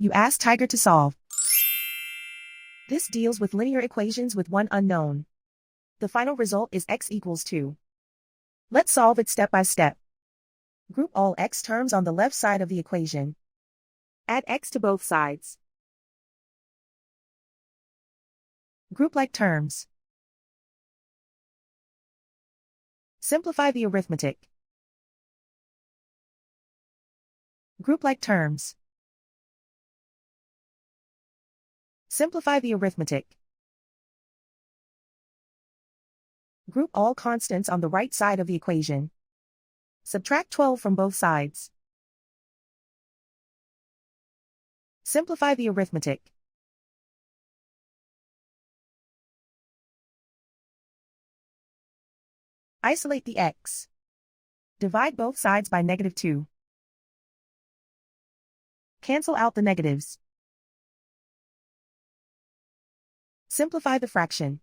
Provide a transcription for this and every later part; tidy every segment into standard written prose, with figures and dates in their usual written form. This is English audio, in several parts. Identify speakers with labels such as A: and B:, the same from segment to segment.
A: You ask Tiger to solve. This deals with linear equations with one unknown. The final result is x equals 2. Let's solve it step by step. Group all x terms on the left side of the equation. Add x to both sides. Group like terms. Simplify the arithmetic. Group like terms. Simplify the arithmetic. Group all constants on the right side of the equation. Subtract 12 from both sides. Simplify the arithmetic. Isolate the x. Divide both sides by -2. Cancel out the negatives. Simplify the fraction.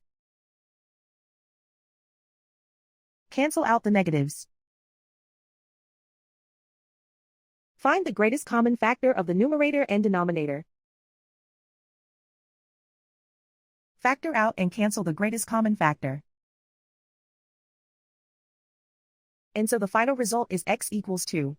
A: Cancel out the negatives. Find the greatest common factor of the numerator and denominator. Factor out and cancel the greatest common factor. And so the final result is x equals 2.